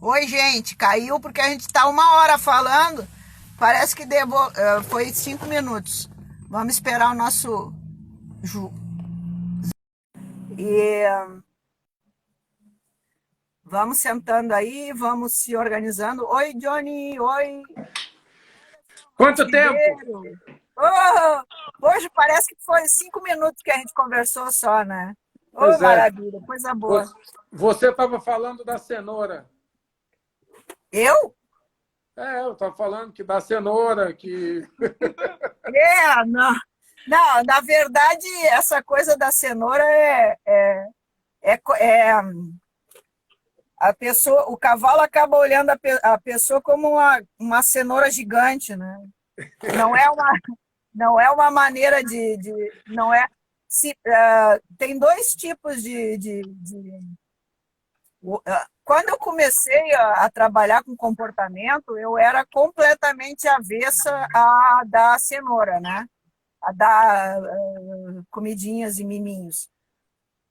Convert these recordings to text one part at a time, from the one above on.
Oi, gente, caiu porque a gente está 1 hora falando. Parece que foi 5 minutos. Vamos esperar o nosso Ju. E vamos sentando aí, vamos se organizando. Oi, Johnny. Oi, Quanto tempo? Ribeiro. Hoje parece que foi 5 minutos que a gente conversou só, né? Oh, Pois é. maravilha, coisa boa. Você estava falando da cenoura. Eu? Eu estava falando que da cenoura, que. Não. Não, na verdade, essa coisa da cenoura é a pessoa, o cavalo acaba olhando a pessoa como uma cenoura gigante, né? Não é uma, não é uma maneira não é, tem dois tipos quando eu comecei a trabalhar com comportamento, eu era completamente avessa a dar cenoura, né? A dar comidinhas e miminhos,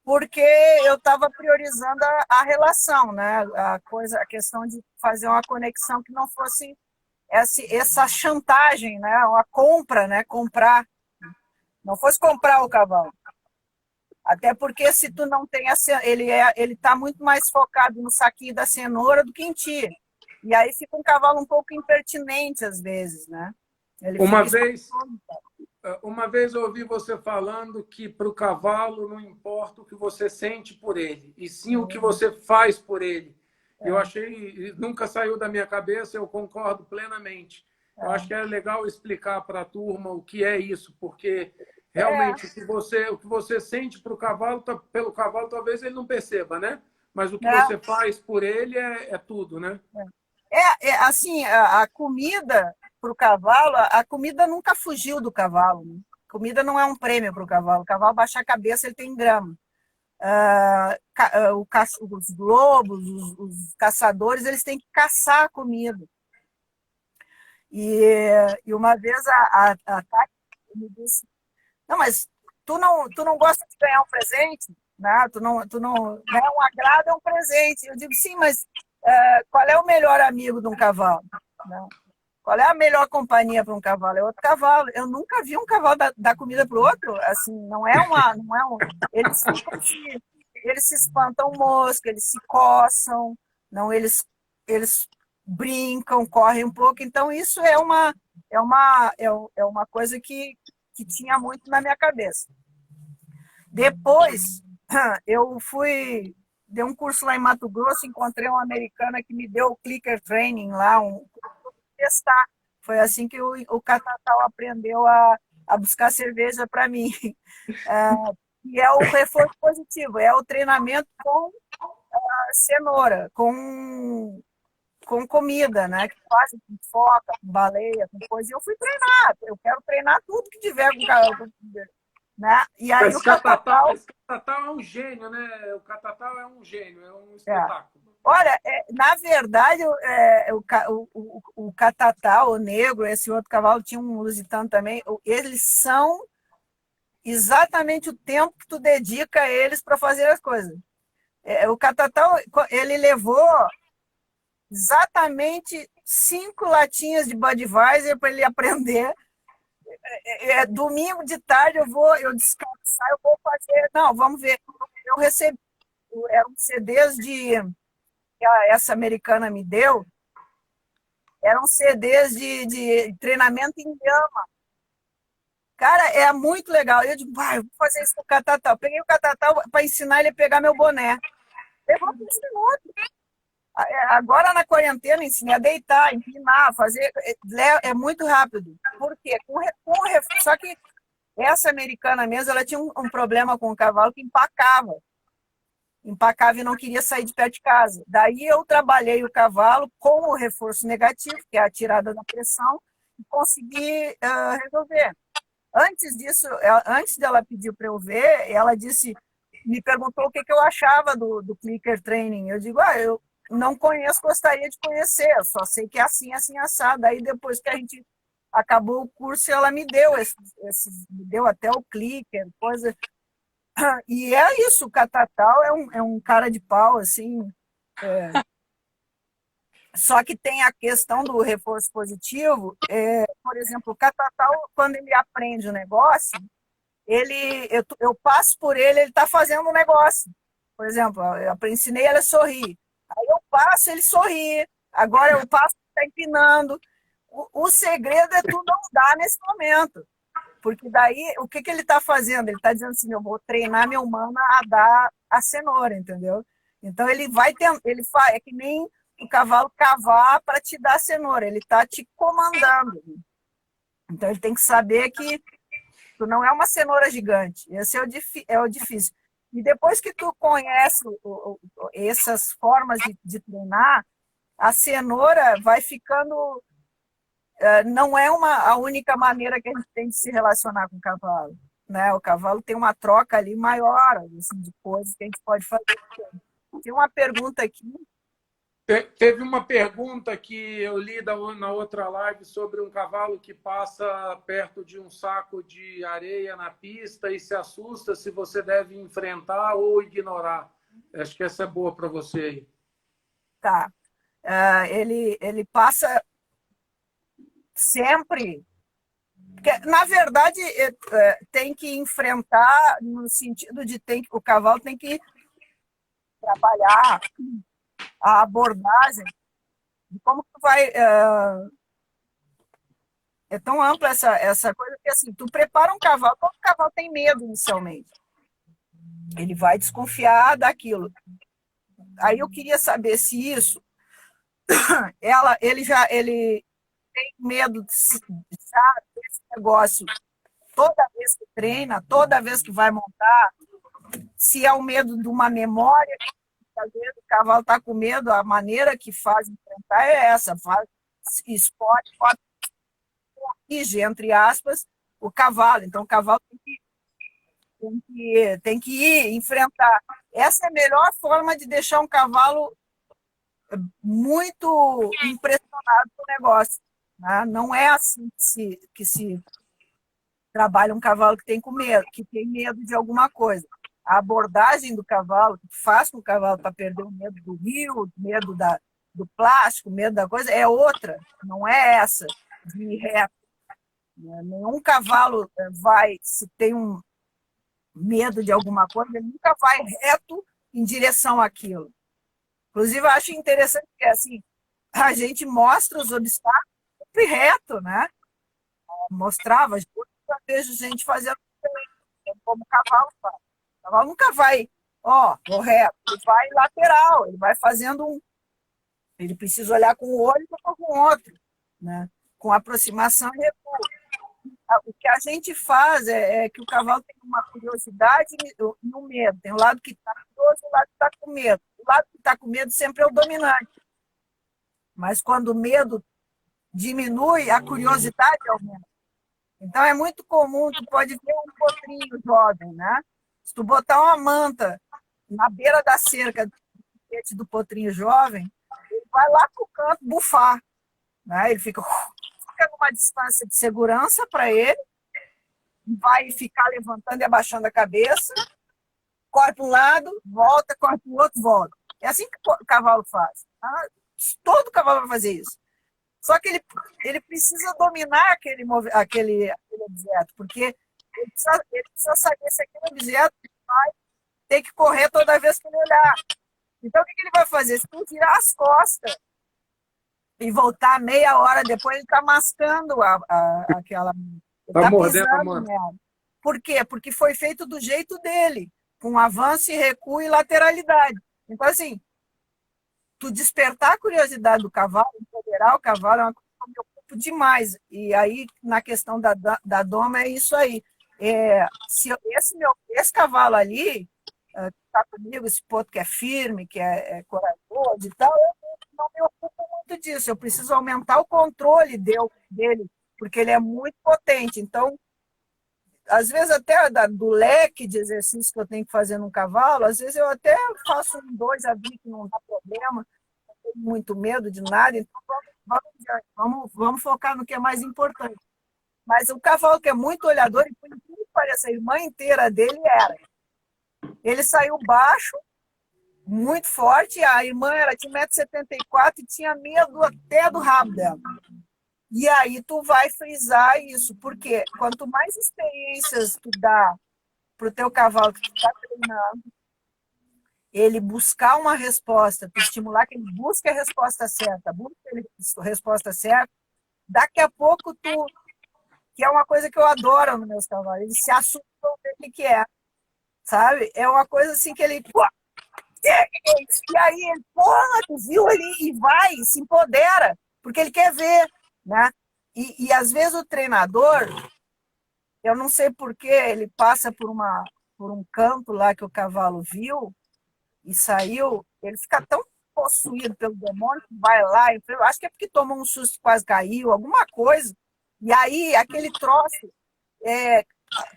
porque eu estava priorizando a relação, né? A questão de fazer uma conexão que não fosse essa chantagem, né? A compra, né? Comprar, não fosse comprar o cavalo. Até porque se tu não tem ele está muito mais focado no saquinho da cenoura do que em ti. E aí fica um cavalo um pouco impertinente às vezes, né? Ele Uma fica vez, uma vez eu ouvi você falando que para o cavalo não importa o que você sente por ele, e sim o que você faz por ele. Eu achei, nunca saiu da minha cabeça, eu concordo plenamente. Eu acho que é legal explicar para a turma o que é isso, porque é, realmente o que você sente para o cavalo, pelo cavalo, talvez ele não perceba, né? Mas o que não, você faz por ele é tudo, né? assim, a comida para o cavalo, a comida nunca fugiu do cavalo. Né? Comida não é um prêmio para o cavalo. O cavalo baixar a cabeça, ele tem grama. Os lobos, os caçadores, eles têm que caçar a comida. E uma vez a Tati me disse, não, mas tu não gosta de ganhar um presente? Né? Tu não, ganhar um agrado é um presente. Eu digo, sim, mas qual é o melhor amigo de um cavalo? Né? Qual é a melhor companhia para um cavalo? É outro cavalo. Eu nunca vi um cavalo dar comida para o outro. Assim, não é um. Eles ficam eles se espantam mosca, eles se coçam, não, eles brincam, correm um pouco. Então isso é uma coisa que tinha muito na minha cabeça. Depois eu dei um curso lá em Mato Grosso, encontrei uma americana que me deu o clicker training lá, testar. Foi assim que o Catatal aprendeu a buscar cerveja para mim. E é o reforço positivo, é o treinamento com cenoura, com comida, né? Que fazem com foca, com baleia, com coisa. E eu fui treinar, eu quero treinar tudo que tiver com né? E aí o Catatal. Esse catatal é um gênio, né? O catatal é um gênio, é um É. espetáculo. Olha, na verdade, o Catatal, o negro, esse outro cavalo, tinha um lusitano também, eles são exatamente o tempo que tu dedica a eles para fazer as coisas. O Catatal, ele levou exatamente 5 latinhas de Budweiser para ele aprender. Domingo de tarde eu descansar, eu vou fazer. Não, vamos ver. Eu recebi, eram CDs que essa americana me deu, eram CDs de treinamento em grama. Cara, é muito legal. Eu digo, eu vou fazer isso com o Catatal. Peguei o Catatal para ensinar ele a pegar meu boné. Levou 15 minutos. Agora na quarentena, ensinei a deitar, empinar, fazer. É muito rápido. Por quê? Só que essa americana mesmo, ela tinha um problema com o cavalo que empacava. Empacava e não queria sair de perto de casa. Daí eu trabalhei o cavalo com o reforço negativo, que é a tirada da pressão, e consegui resolver. Antes disso, antes dela pedir para eu ver, ela me perguntou o que eu achava do clicker training. Eu digo, eu não conheço, gostaria de conhecer, eu só sei que é assim, assim, assado. Aí depois que a gente acabou o curso, ela me deu me deu até o clicker, coisa. E é isso, o Catatal é um cara de pau, assim, Só que tem a questão do reforço positivo. Por exemplo, o catatal, quando ele aprende o negócio, eu passo por ele, ele está fazendo um negócio. Por exemplo, eu ensinei ele a sorrir. Aí eu passo, ele sorri. Agora eu passo, ele está empinando. O segredo é tu não dar nesse momento. Porque daí, o que ele está fazendo? Ele está dizendo assim, eu vou treinar meu humano a dar a cenoura, entendeu? Então ele vai ter, ele faz, é que nem o cavalo cavar para te dar a cenoura, ele está te comandando. Então ele tem que saber que tu não é uma cenoura gigante. Esse é o difícil. E depois que tu conhece essas formas de treinar, a cenoura vai ficando. Não é a única maneira que a gente tem de se relacionar com o cavalo. Né? O cavalo tem uma troca ali maior assim, de coisas que a gente pode fazer. Tem uma pergunta aqui. Teve uma pergunta que eu li na outra live sobre um cavalo que passa perto de um saco de areia na pista e se assusta se você deve enfrentar ou ignorar. Acho que essa é boa para você aí. Tá. Ele passa sempre. Porque, na verdade, tem que enfrentar no sentido de o cavalo tem que trabalhar a abordagem de como tu vai. É tão ampla essa coisa que assim, tu prepara um cavalo, todo cavalo tem medo inicialmente. Ele vai desconfiar daquilo. Aí eu queria saber se isso, ele tem medo desse negócio toda vez que treina, toda vez que vai montar, se é o medo de uma memória, às vezes o cavalo está com medo, a maneira que faz enfrentar é essa, faz esporte, corrige, entre aspas, o cavalo. Então o cavalo tem que ir enfrentar. Essa é a melhor forma de deixar um cavalo muito impressionado com o negócio. Né? Não é assim que se trabalha um cavalo que tem medo de alguma coisa. A abordagem do cavalo, que faz com o cavalo para perder o medo do rio, o medo do plástico, o medo da coisa, é outra, não é essa de ir reto. Nenhum cavalo vai, se tem um medo de alguma coisa, ele nunca vai reto em direção àquilo. Inclusive, eu acho interessante que assim, a gente mostra os obstáculos sempre reto, né? Mostrava, eu vejo gente fazendo como o cavalo faz. O cavalo nunca vai, vou reto, ele vai lateral, ele vai fazendo um. Ele precisa olhar com um olho e com o outro, né? Com aproximação e recuo. O que a gente faz é que o cavalo tem uma curiosidade e um medo. Tem o lado que está curioso e o lado que está com medo. O lado que está com medo sempre é o dominante. Mas quando o medo diminui, a curiosidade aumenta. Então é muito comum, tu pode ver um potrinho jovem, né? Se tu botar uma manta na beira da cerca do potrinho jovem, ele vai lá pro canto bufar, né? Ele fica numa distância de segurança para ele, vai ficar levantando e abaixando a cabeça, corre para um lado, volta, corre para o outro, volta. É assim que o cavalo faz. Tá? Todo cavalo vai fazer isso. Só que ele precisa dominar aquele objeto, porque ele precisa saber se aquele objeto vai ter que correr toda vez que ele olhar. Então, o que ele vai fazer? Se ele virar as costas e voltar meia hora depois, ele está mascando aquela. Ele está pisando nela. Por quê? Porque foi feito do jeito dele, com avanço e recuo e lateralidade. Então, assim, tu despertar a curiosidade do cavalo, empoderar o cavalo, é uma coisa que eu me ocupo demais. E aí, na questão da doma, é isso aí. Se esse cavalo ali, que está comigo, esse ponto que é firme, que é corajoso e tal, eu não me ocupo muito disso. Eu preciso aumentar o controle dele, porque ele é muito potente. Então, às vezes até do leque de exercícios que eu tenho que fazer num cavalo, às vezes eu até faço 2 a 20, não dá problema, não tenho muito medo de nada, então vamos focar no que é mais importante. Mas o cavalo que é muito olhador, e por incrível que pareça, a irmã inteira dele era. Ele saiu baixo, muito forte. A irmã ela tinha 1,74 m e tinha medo até do rabo dela. E aí tu vai frisar isso, porque quanto mais experiências tu dá para o teu cavalo que tu está treinando, ele buscar uma resposta, tu estimular que ele busque a resposta certa, busque a resposta certa, daqui a pouco tu, que é uma coisa que eu adoro nos meus cavalos, eles se assustam do que é, sabe? É uma coisa assim que ele, pô, e aí ele, pô, tu viu ali, e vai, se empodera, porque ele quer ver, né? E às vezes o treinador, eu não sei por que ele passa por um canto lá que o cavalo viu e saiu, ele fica tão possuído pelo demônio que vai lá, eu acho que é porque tomou um susto, quase caiu, alguma coisa. E aí, aquele troço, é,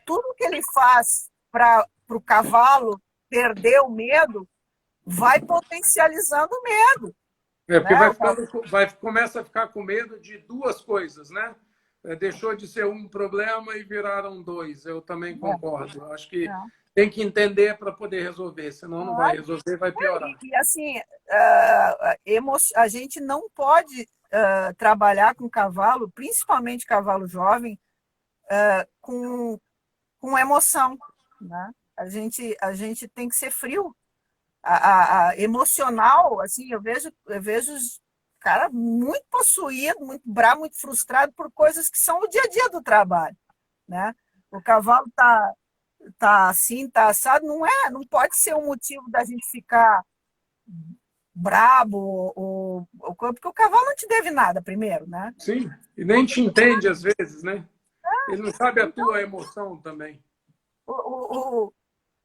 tudo que ele faz para o cavalo perder o medo, vai potencializando o medo. É, porque Né? começa a ficar com medo de duas coisas, né? Deixou de ser um problema e viraram dois. Eu também concordo. Eu acho que É. tem que entender para poder resolver, senão não vai resolver, vai piorar. E assim, a gente não pode trabalhar com cavalo, principalmente cavalo jovem, com emoção. Né? A gente tem que ser frio. A emocional, assim, eu vejo os cara muito possuído, muito bravo, muito frustrado por coisas que são o dia a dia do trabalho. Né? O cavalo tá assim, tá assado, não pode ser um motivo da gente ficar brabo, porque o cavalo não te deve nada primeiro, né? Sim, e nem te entende às vezes, né? Ele não sabe a Então, tua emoção também.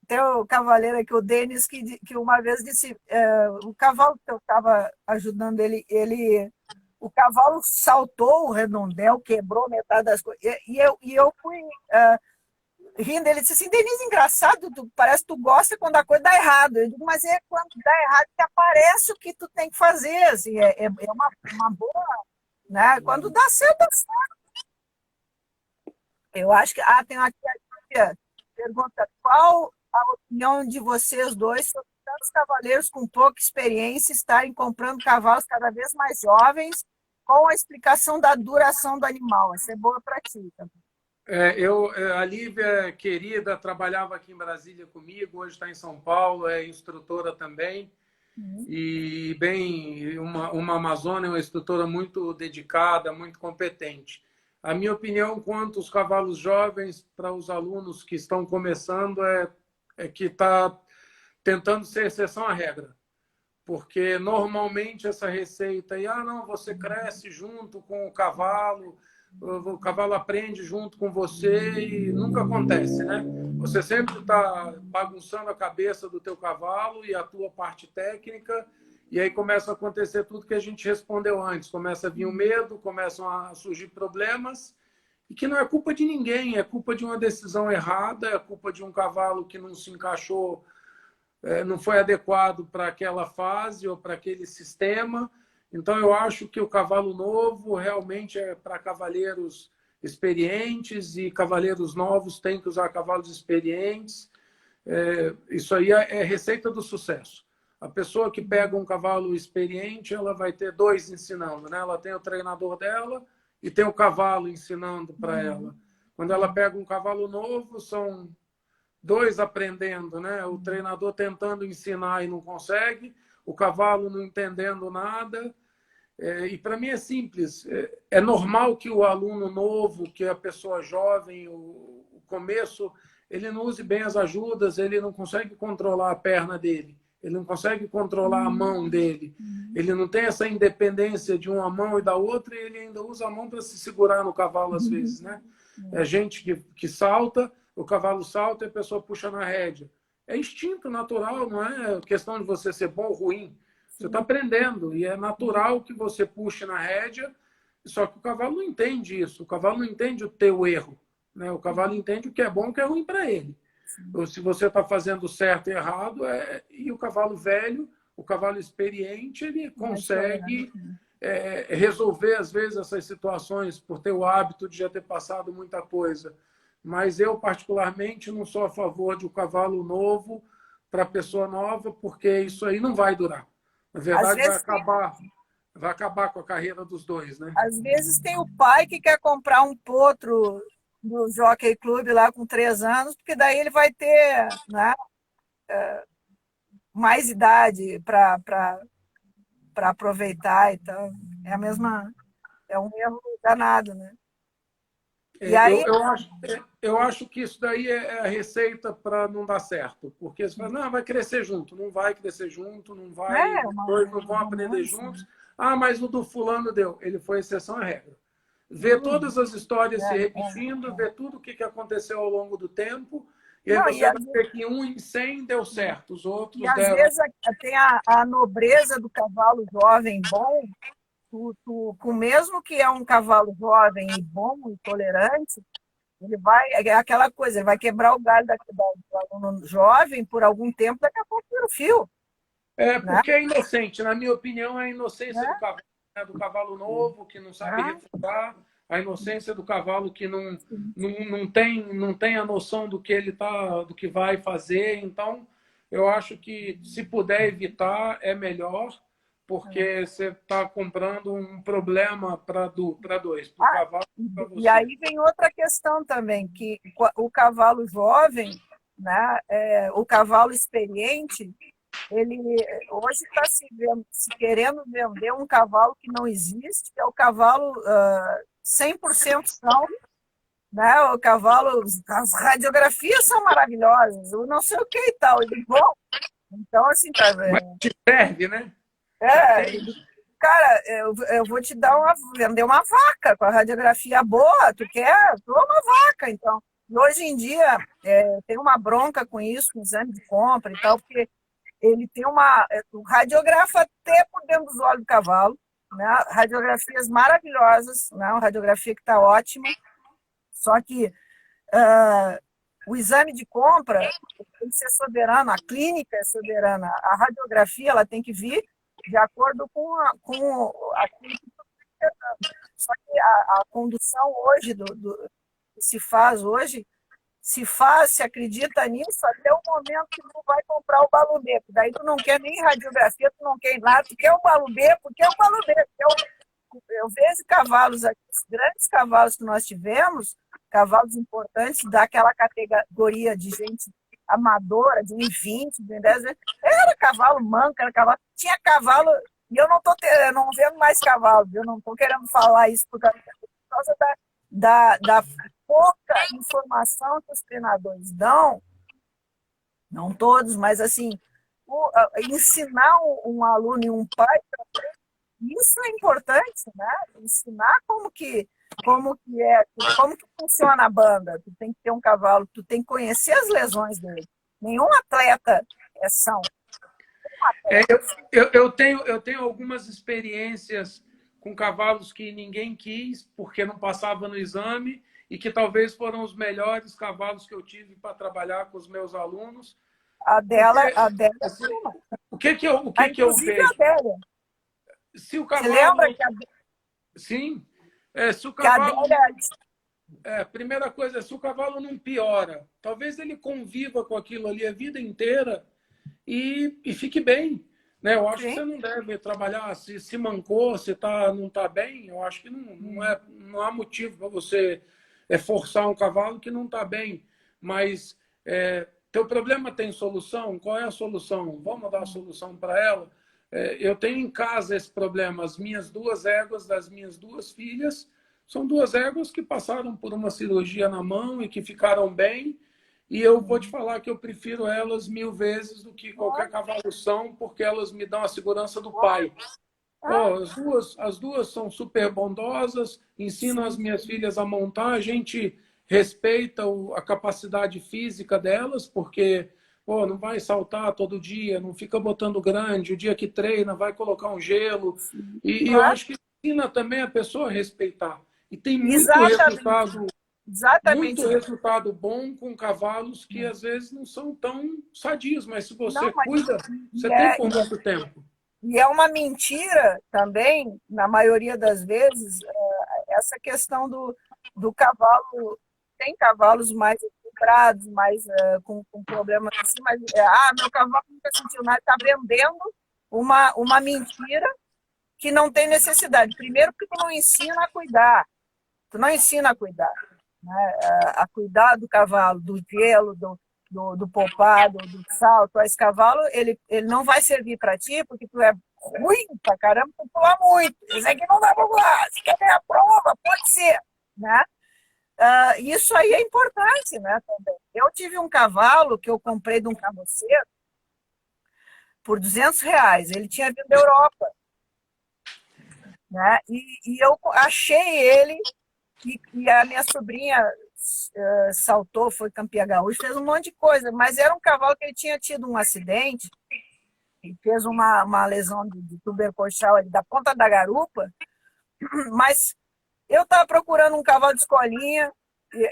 tem o cavaleiro aqui, o Denis, que uma vez disse, o cavalo que eu estava ajudando o cavalo saltou o redondel, quebrou metade das coisas, e eu fui rindo, ele disse assim, Denise, engraçado, parece que tu gosta quando a coisa dá errado. Eu digo, mas é quando dá errado que aparece o que tu tem que fazer, assim, é uma boa, né? Quando dá certo, dá certo. Eu acho que, tem aqui a pergunta, qual a opinião de vocês dois sobre tantos cavaleiros com pouca experiência estarem comprando cavalos cada vez mais jovens com a explicação da duração do animal? Essa é boa para ti também. A Lívia, querida, trabalhava aqui em Brasília comigo, hoje está em São Paulo, é instrutora também. E, bem, uma amazônia, uma instrutora muito dedicada, muito competente. A minha opinião quanto aos cavalos jovens, para os alunos que estão começando, é que está tentando ser exceção à regra. Porque, normalmente, essa receita aí, não, você cresce junto com o cavalo aprende junto com você e nunca acontece, né? Você sempre está bagunçando a cabeça do teu cavalo e a tua parte técnica, e aí começa a acontecer tudo que a gente respondeu antes. Começa a vir o medo, começam a surgir problemas, e que não é culpa de ninguém, é culpa de uma decisão errada, é culpa de um cavalo que não se encaixou, não foi adequado para aquela fase ou para aquele sistema. Então, eu acho que o cavalo novo realmente é para cavaleiros experientes, e cavaleiros novos têm que usar cavalos experientes. Isso aí é receita do sucesso. A pessoa que pega um cavalo experiente, ela vai ter dois ensinando, né? Ela tem o treinador dela e tem o cavalo ensinando para ela. Quando ela pega um cavalo novo, são dois aprendendo, né? O treinador tentando ensinar e não consegue, o cavalo não entendendo nada. E para mim é simples. É normal que o aluno novo, que a pessoa jovem, o começo, ele não use bem as ajudas, ele não consegue controlar a perna dele, ele não consegue controlar a mão dele, ele não tem essa independência de uma mão e da outra, e ele ainda usa a mão para se segurar no cavalo às vezes, né? É gente que salta, o cavalo salta e a pessoa puxa na rédea. É instinto natural, não é questão de você ser bom ou ruim. Você está aprendendo e é natural que você puxe na rédea, só que o cavalo não entende isso. O cavalo não entende o teu erro, né? O cavalo entende o que é bom e o que é ruim para ele. Ou se você está fazendo certo e errado, e o cavalo velho, o cavalo experiente, ele consegue resolver, às vezes, essas situações por ter o hábito de já ter passado muita coisa. Mas eu, particularmente, não sou a favor de um cavalo novo para a pessoa nova, porque isso aí não vai durar. Na Às verdade, vezes vai acabar com a carreira dos dois, né? às vezes tem o pai que quer comprar um potro do Jockey Club lá com 3 anos, porque daí ele vai ter, né, mais idade para aproveitar e tal. É a mesma, é um erro danado, né? E É, aí, eu acho que isso daí é a receita para não dar certo. Porque você fala, não, vai crescer junto. Não vai crescer junto, não vai, é os uma dois não vão aprender romance, juntos. Ah, mas o do fulano deu. Ele foi exceção à regra. Vê tudo. todas as histórias se repetindo, É. vê tudo o que aconteceu ao longo do tempo, e aí Não, você vai ver que um em 100 deu certo, os e outros às deram. vezes tem a nobreza do cavalo jovem bom, com mesmo que é um cavalo jovem e bom e tolerante, ele vai, é aquela coisa, ele vai quebrar o galho do aluno jovem por algum tempo, daqui a pouco vira o fio, É, né? porque é inocente. Na minha opinião, é a inocência Né? do cavalo novo, que não sabe Ah, refutar, a inocência do cavalo que sim. não tem a noção do que ele tá, do que vai fazer. Então, eu acho que se puder evitar, é melhor, porque você está comprando um problema para dois, para o Ah, cavalo e para e você. aí vem outra questão também, que o cavalo jovem, né, o cavalo experiente, ele hoje está se querendo vender um cavalo que não existe, que é o cavalo 100% são, né? O cavalo, as radiografias são maravilhosas, o não sei o que e tal. Bom, então, assim, tá, Mas te serve, né? Te é, atende. cara, eu vou te vender uma vaca com a radiografia boa, tu quer? Toma uma vaca, então. E hoje em dia, tem uma bronca com isso, com exame de compra e tal, porque ele tem o radiografa até por dentro dos olhos do cavalo, né? Radiografias maravilhosas, né? Uma radiografia que está ótima, só que o exame de compra tem que ser soberano, a clínica é soberana, a radiografia ela tem que vir de acordo com aquilo que só que a condução hoje que se faz hoje se acredita nisso até o momento que tu vai comprar o balubê. Daí tu não quer nem radiografia, tu não quer nada, tu quer o balubê, porque é o balubê. Eu vejo cavalos aqui, os grandes cavalos que nós tivemos, cavalos importantes daquela categoria de gente amadora, de 1,20, de 10 vezes, era cavalo manco, era cavalo. Tinha cavalo, e eu não vendo mais cavalo, eu não estou querendo falar isso por causa da pouca informação que os treinadores dão, não todos, mas assim, ensinar um aluno e um pai, isso é importante, né? Ensinar como que funciona a banda. Tu tem que ter um cavalo, tu tem que conhecer as lesões dele. Nenhum atleta é são. É, eu tenho algumas experiências com cavalos que ninguém quis, porque não passava no exame, e que talvez foram os melhores cavalos que eu tive para trabalhar com os meus alunos. Porque, A dela é assim, uma. o que que eu Inclusive a vejo? Adélia. Se o Você lembra cavalo. Sim, se o que a cavalo. Adélia Primeira coisa, se o cavalo não piora, talvez ele conviva com aquilo ali a vida inteira e fique bem. Né? Eu acho que sim. você não deve trabalhar se mancou, se tá, não está bem. Eu acho que não há motivo para você forçar um cavalo que não está bem. Mas teu problema tem solução? Qual é a solução? Vamos dar a solução para ela? Eu tenho em casa esse problema. As minhas duas éguas das minhas duas filhas são duas éguas que passaram por uma cirurgia na mão e que ficaram bem. E eu vou te falar que eu prefiro elas 1000 vezes do que qualquer Olha, cavalo são, porque elas me dão a segurança do olha. pai. Ah, Oh, as duas são super bondosas, ensinam as sim. minhas filhas a montar, a gente respeita a capacidade física delas, porque não vai saltar todo dia, não fica botando grande, o dia que treina vai colocar um gelo. Sim. E eu Claro. acho que ensina também a pessoa a respeitar. E tem Exatamente. muito Exatamente. resultado bom com cavalos que às vezes não são tão sadios, mas se Não, você mas cuida, você e tem é, por muito tempo. e é uma mentira também, na maioria das vezes, essa questão do cavalo. Tem cavalos mais quebrados, mais com problemas assim, mas meu cavalo nunca sentiu nada, está vendendo uma mentira que não tem necessidade. Primeiro porque tu não ensina a cuidar, tu não ensina a cuidar, né? A cuidar do cavalo, do gelo, do popado, do salto. Esse cavalo, ele não vai servir para ti porque tu é ruim pra caramba, tu pula muito. Esse aqui não dá pra pular, se quer ganhar a prova, pode ser, né? Isso aí é importante, né, também. Eu tive um cavalo que eu comprei de um carroceiro por R$ 200. Ele tinha vindo da Europa, né? E eu achei ele, e a minha sobrinha saltou, foi campeã gaúcha, fez um monte de coisa, mas era um cavalo que ele tinha tido um acidente e fez uma lesão de tuberculose ali da ponta da garupa, mas eu estava procurando um cavalo de escolinha,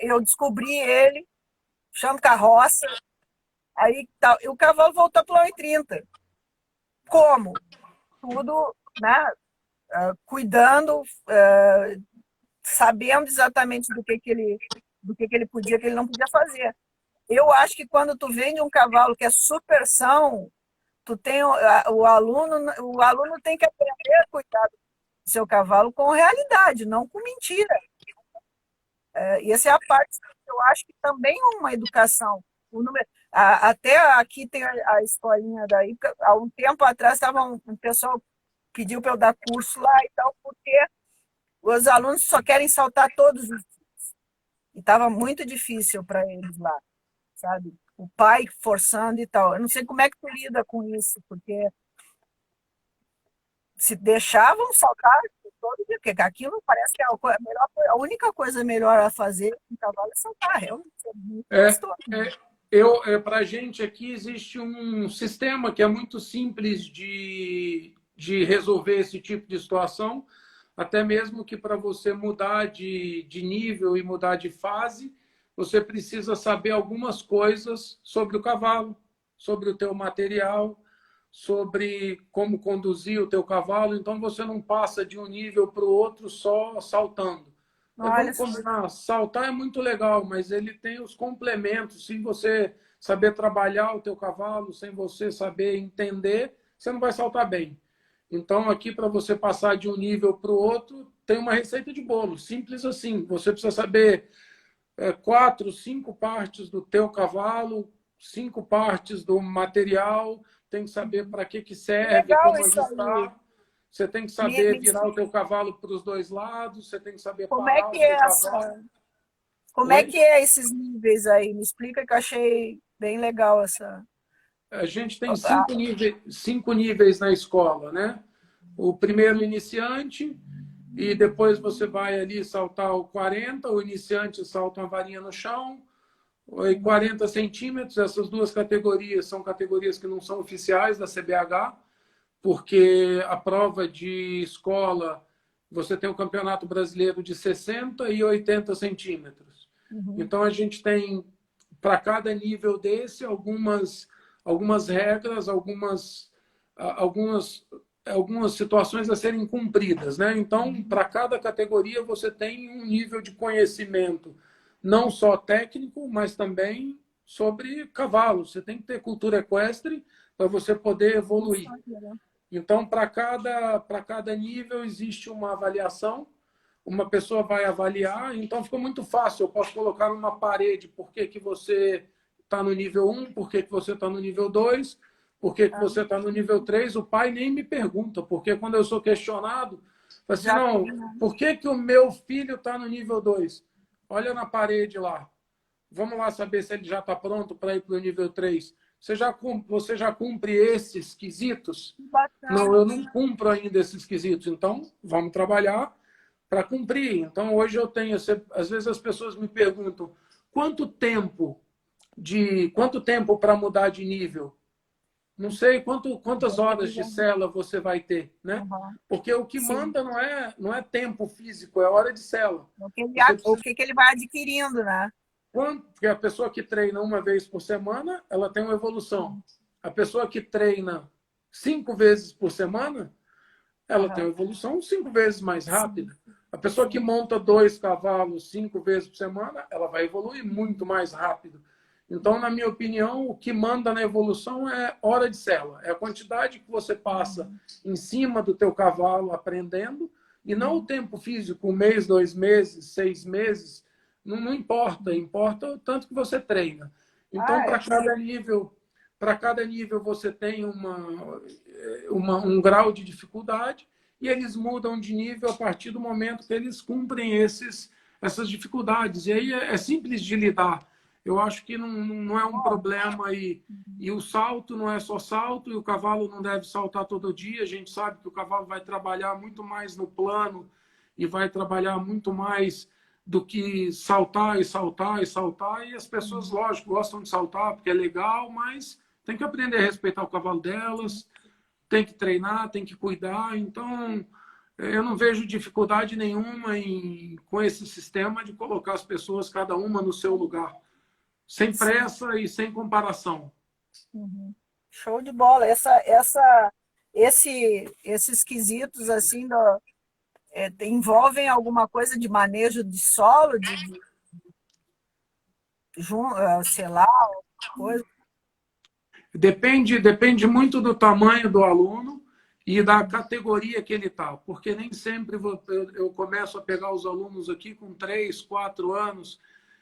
eu descobri ele, chamo carroça, aí o cavalo voltou para o 1,30. Como? Tudo, né? Cuidando, sabendo exatamente do que ele podia, que ele não podia fazer. Eu acho que quando tu vende um cavalo que é supersão, tu tem o aluno tem que aprender a cuidar do seu cavalo com realidade, não com mentira. E essa é a parte que eu acho que também é uma educação. Até aqui tem a escolinha daí, há um tempo atrás estava um pessoal pediu para eu dar curso lá e tal, porque os alunos só querem saltar todos os dias. E estava muito difícil para eles lá, sabe? O pai forçando e tal. Eu não sei como é que tu lida com isso, porque se deixavam saltar todo dia, porque aquilo parece que é a única coisa melhor a fazer com o cavalo é saltar, realmente. É muito gostoso. Para a gente aqui existe um sistema que é muito simples de resolver esse tipo de situação, até mesmo que para você mudar de nível e mudar de fase, você precisa saber algumas coisas sobre o cavalo, sobre o teu material, sobre como conduzir o teu cavalo. Então, você não passa de um nível para o outro só saltando. Vamos combinar, saltar é muito legal, mas ele tem os complementos. Se você saber trabalhar o teu cavalo, sem você saber entender, você não vai saltar bem. Então, aqui, para você passar de um nível para o outro, tem uma receita de bolo, simples assim. Você precisa saber 4, 5 partes do teu cavalo, 5 partes do material, tem que saber para que serve, Legal como isso ajustar. aí. Você tem que saber virar o teu cavalo para os dois lados, você tem que saber Como é parar o que teu é cavalo. Como é que é esses níveis aí? Me explica que eu achei bem legal essa. A gente tem 5 níveis na escola, né? O primeiro iniciante, e depois você vai ali saltar o 40, o iniciante salta uma varinha no chão, e 40 centímetros. Essas duas categorias são categorias que não são oficiais da CBH, porque a prova de escola, você tem o Campeonato Brasileiro de 60 e 80 centímetros. Então, a gente tem, para cada nível desse, algumas regras, algumas situações a serem cumpridas, né? Então, para cada categoria, você tem um nível de conhecimento, não só técnico, mas também sobre cavalo. Você tem que ter cultura equestre para você poder evoluir. Então, para cada nível, existe uma avaliação, uma pessoa vai avaliar, então ficou muito fácil. Eu posso colocar numa parede por que você está no nível 1, por que você está no nível 2, por que você está no nível 3. O pai nem me pergunta, porque quando eu sou questionado, assim, não, por que o meu filho está no nível 2? Olha na parede lá. Vamos lá saber se ele já está pronto para ir para o nível 3. Você já cumpre esses quesitos? Não, eu não cumpro ainda esses quesitos. Então, vamos trabalhar para cumprir. Então, hoje eu tenho... Às vezes as pessoas me perguntam quanto tempo para mudar de nível? Não sei quantas horas de cela você vai ter, né? Porque o que manda não é tempo físico, é hora de cela. O que ele vai adquirindo, né? Porque a pessoa que treina uma vez por semana, ela tem uma evolução. A pessoa que treina 5 vezes por semana, ela tem uma evolução 5 vezes mais rápida. A pessoa que monta 2 cavalos 5 vezes por semana, ela vai evoluir muito mais rápido. Então, na minha opinião, o que manda na evolução é hora de sela. É a quantidade que você passa em cima do teu cavalo aprendendo e não o tempo físico, 1 mês, 2 meses, 6 meses. Não importa. Importa o tanto que você treina. Então, para cada nível você tem um grau de dificuldade e eles mudam de nível a partir do momento que eles cumprem essas dificuldades. E aí é simples de lidar. Eu acho que não é um problema e o salto não é só salto e o cavalo não deve saltar todo dia. A gente sabe que o cavalo vai trabalhar muito mais no plano e vai trabalhar muito mais do que saltar e saltar e saltar. E as pessoas, lógico, gostam de saltar porque é legal, mas tem que aprender a respeitar o cavalo delas, tem que treinar, tem que cuidar. Então, eu não vejo dificuldade nenhuma com esse sistema de colocar as pessoas, cada uma no seu lugar. Sem pressa e sem comparação. Uhum. Show de bola. Esses quesitos assim envolvem alguma coisa de manejo de solo, sei lá, coisa. Depende muito do tamanho do aluno e da categoria que ele está, porque nem sempre eu começo a pegar os alunos aqui com 3, 4 anos,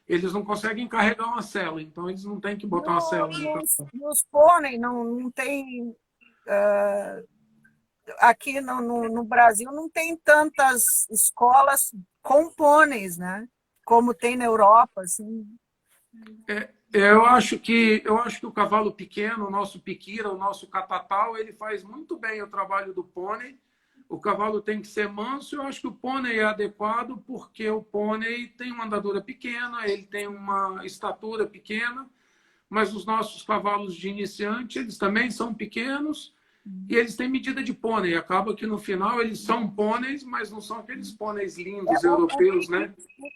eles não conseguem carregar uma sela, então eles não têm que botar uma sela no cavalo. Nos pônei não tem. Aqui no Brasil não tem tantas escolas com pôneis, né? Como tem na Europa, assim. Eu acho que o cavalo pequeno, o nosso piquira, o nosso catatal, ele faz muito bem o trabalho do pônei. O cavalo tem que ser manso. Eu acho que o pônei é adequado porque o pônei tem uma andadura pequena, ele tem uma estatura pequena, mas os nossos cavalos de iniciante, eles também são pequenos e eles têm medida de pônei. Acaba que no final eles são pôneis, mas não são aqueles pôneis lindos europeus, né?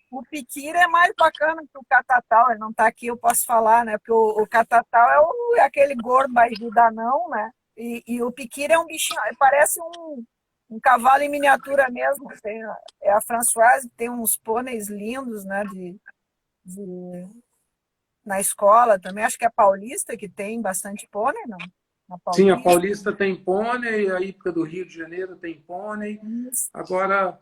O piquira é mais bacana que o catatal. Ele não está aqui, eu posso falar, né? Porque o catatal é aquele gordo barrigudão, né? E o piquira é um bichinho, parece um cavalo em miniatura mesmo. É a Françoise, tem uns pôneis lindos, né? Na escola também. Acho que é a Paulista que tem bastante pônei, não? Sim, a Paulista tem pônei, a Hípica do Rio de Janeiro tem pônei. Agora,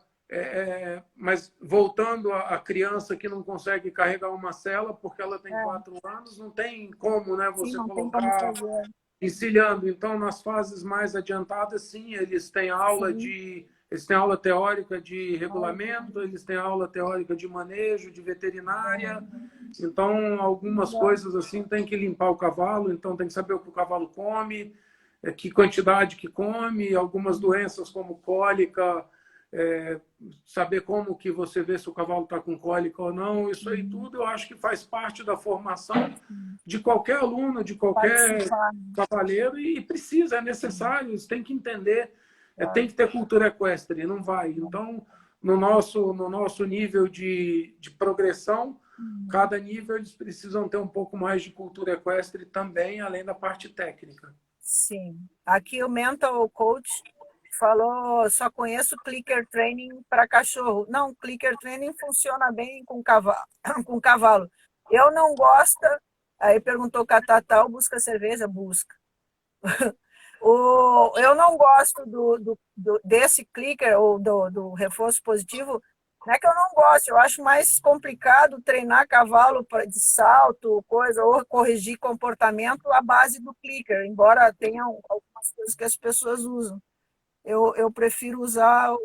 mas voltando à criança que não consegue carregar uma sela porque ela tem 4 anos, não tem como, né, você colocar encilhando. Então, nas fases mais adiantadas, sim, eles têm aula teórica de regulamento, eles têm aula teórica de manejo, de veterinária. Então, algumas coisas assim tem que limpar o cavalo, então tem que saber o que o cavalo come, que quantidade que come, algumas doenças como cólica, saber como que você vê se o cavalo está com cólica ou não. Isso aí tudo eu acho que faz parte da formação de qualquer aluno, de qualquer cavaleiro e precisa, é necessário, eles têm que entender, tem que ter cultura equestre, não vai. Então, no nosso nível de progressão, cada nível eles precisam ter um pouco mais de cultura equestre também, além da parte técnica. Sim. Aqui o mental coach falou, só conheço clicker training para cachorro. Não, clicker training funciona bem com cavalo. Com cavalo. Eu não gosto. Aí perguntou Catatal, busca cerveja? Busca. Eu não gosto desse clicker ou do reforço positivo. Não é que eu não gosto, eu acho mais complicado treinar cavalo de salto, coisa, ou corrigir comportamento à base do clicker, embora tenham algumas coisas que as pessoas usam. Eu prefiro usar o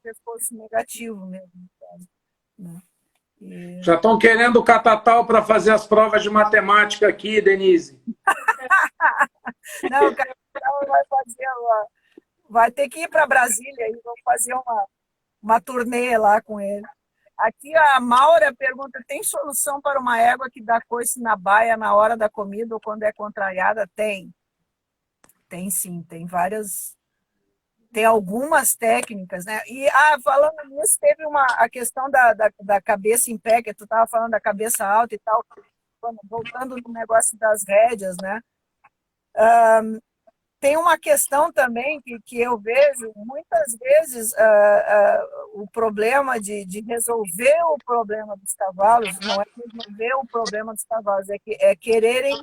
reforço negativo mesmo. Né? Já estão querendo o Catatal para fazer as provas de matemática aqui, Denise. Não, o Catatal vai ter que ir para Brasília e vou fazer uma turnê lá com ele. Aqui a Maura pergunta, tem solução para uma égua que dá coice na baia na hora da comida ou quando é contrariada? Tem. Tem sim, tem várias. Tem algumas técnicas, né? E falando nisso, teve a questão da cabeça em pé, que tu estava falando da cabeça alta e tal, voltando no negócio das rédeas, né? Tem uma questão também que eu vejo, muitas vezes o problema de resolver o problema dos cavalos, não é resolver o problema dos cavalos, é quererem